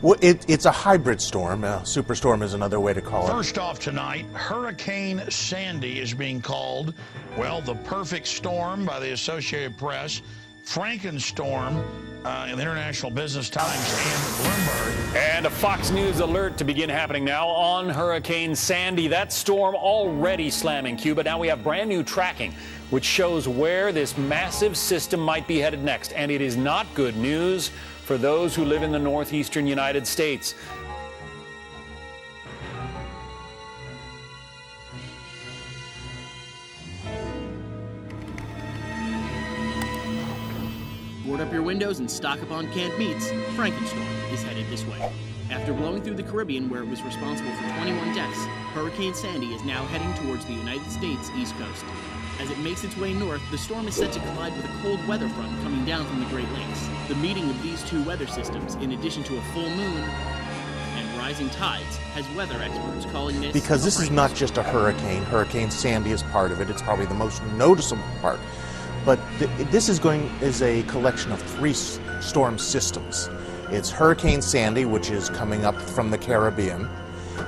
Well, it's a hybrid storm. Superstorm is another way to call it. First off tonight, Hurricane Sandy is being called, well, the perfect storm by the Associated Press, Frankenstorm in the International Business Times and Bloomberg. And a Fox News alert to begin happening now on Hurricane Sandy. That storm already slamming Cuba. Now we have brand new tracking, which shows where this massive system might be headed next. And it is not good news for those who live in the northeastern United States. Board up your windows and stock up on canned meats. Frankenstorm is headed this way. After blowing through the Caribbean, where it was responsible for 21 deaths, Hurricane Sandy is now heading towards the United States East Coast. As it makes its way north, the storm is set to collide with a cold weather front coming down from the Great Lakes. The meeting of these two weather systems, in addition to a full moon and rising tides, has weather experts calling this... Because this is not just a hurricane. Hurricane Sandy is part of it. It's probably the most noticeable part. But this is a collection of three storm systems. It's Hurricane Sandy, which is coming up from the Caribbean,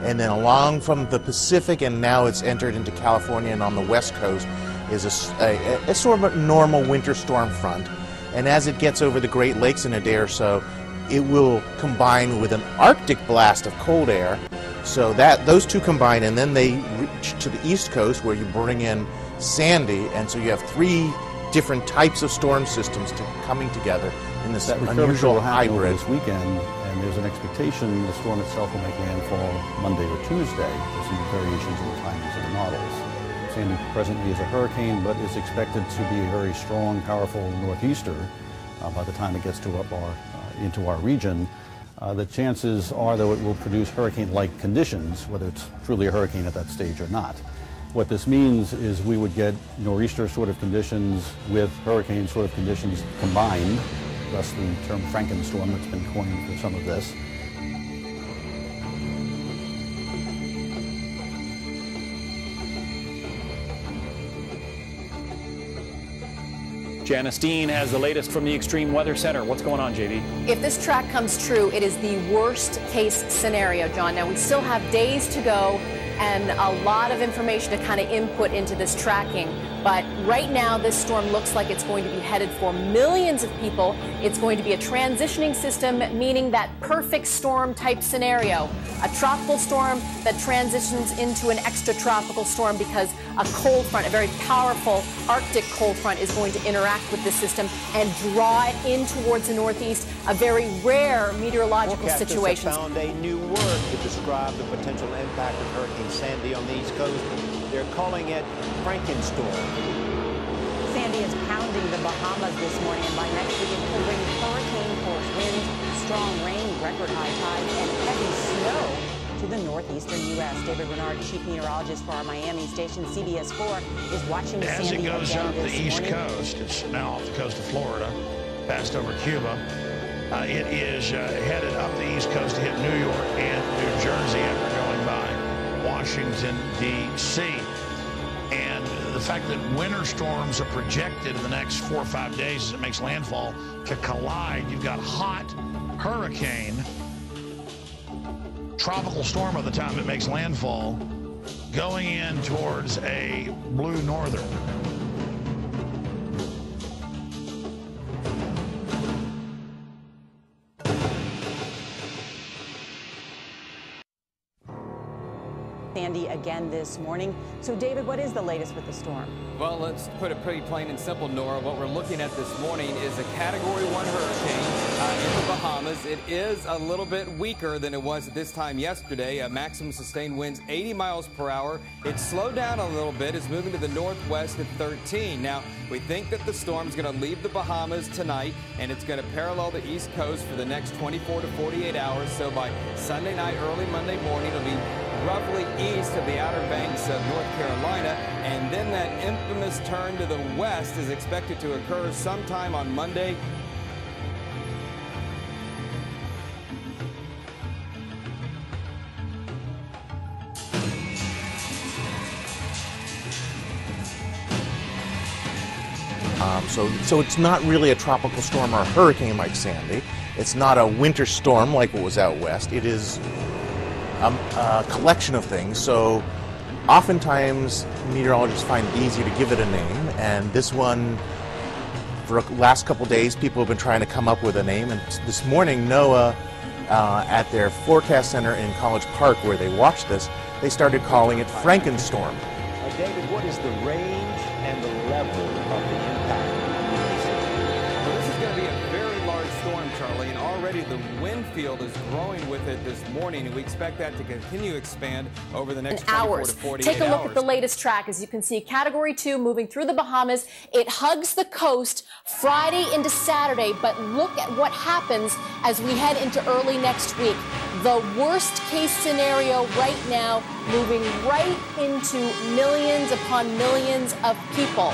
and then along from the Pacific, and now it's entered into California and on the West Coast, is a sort of a normal winter storm front. And as it gets over the Great Lakes in a day or so, it will combine with an Arctic blast of cold air. So that those two combine, and then they reach to the East Coast where you bring in Sandy, and so you have three different types of storm systems coming together in this unusual hybrid. This weekend, and there's an expectation the storm itself will make landfall Monday or Tuesday. There's some variations in the timings of the models. Sandy presently is a hurricane, but is expected to be a very strong, powerful northeaster by the time it gets to into our region. The chances are, though, it will produce hurricane-like conditions, whether it's truly a hurricane at that stage or not. What this means is we would get nor'easter sort of conditions with hurricane sort of conditions combined, thus the term Frankenstorm that's been coined for some of this. Janice Dean has the latest from the Extreme Weather Center. What's going on, JD? If this track comes true, it is the worst case scenario, John. Now, we still have days to go and a lot of information to kind of input into this tracking. But right now, this storm looks like it's going to be headed for millions of people. It's going to be a transitioning system, meaning that perfect storm type scenario. A tropical storm that transitions into an extratropical storm because a cold front, a very powerful Arctic cold front, is going to interact with this system and draw it in towards the northeast. A very rare meteorological situation. Forecasters have found a new word to describe the potential impact of Hurricane Sandy on the East Coast. They're calling it Frankenstorm. Sandy is pounding the Bahamas this morning, and by next week it could bring hurricane-force winds, strong rain, record high tides, and heavy snow to the northeastern U.S. David Renard, chief meteorologist for our Miami station, CBS 4, is watching the Sandy again this morning. As it goes up the East Coast, it's now off the coast of Florida, passed over Cuba. It is headed up the East Coast to hit New York and New Jersey after going by Washington, D.C. And the fact that winter storms are projected in the next 4 or 5 days as it makes landfall to collide. You've got hot hurricane, tropical storm by the time it makes landfall, going in towards a blue northern. Sandy again this morning. So, David, what is the latest with the storm? Well, let's put it pretty plain and simple, Nora. What we're looking at this morning is a Category 1 hurricane in the Bahamas. It is a little bit weaker than it was at this time yesterday. Maximum sustained winds 80 miles per hour. It's slowed down a little bit. It's moving to the northwest at 13. Now, we think that the storm is going to leave the Bahamas tonight, and it's going to parallel the East Coast for the next 24 to 48 hours. So by Sunday night, early Monday morning, it'll be roughly east of the Outer Banks of North Carolina, and then that infamous turn to the west is expected to occur sometime on Monday. So it's not really a tropical storm or a hurricane like Sandy. It's not a winter storm like what was out west. It is a collection of things. So oftentimes meteorologists find it easier to give it a name, and this one, for the last couple days, people have been trying to come up with a name, and this morning NOAA at their forecast center in College Park, where they watched this, they started calling it Frankenstorm. David, what is the range and the level of the impact? Well, this is going to be a very large storm, Charlie, and already the wind field is growing with it this morning, and we expect that to continue to expand over the next 24 to 48 hours. Take a look at the latest track. As you can see, Category 2 moving through the Bahamas. It hugs the coast Friday into Saturday, but look at what happens as we head into early next week. The worst case scenario right now, moving right into millions upon millions of people.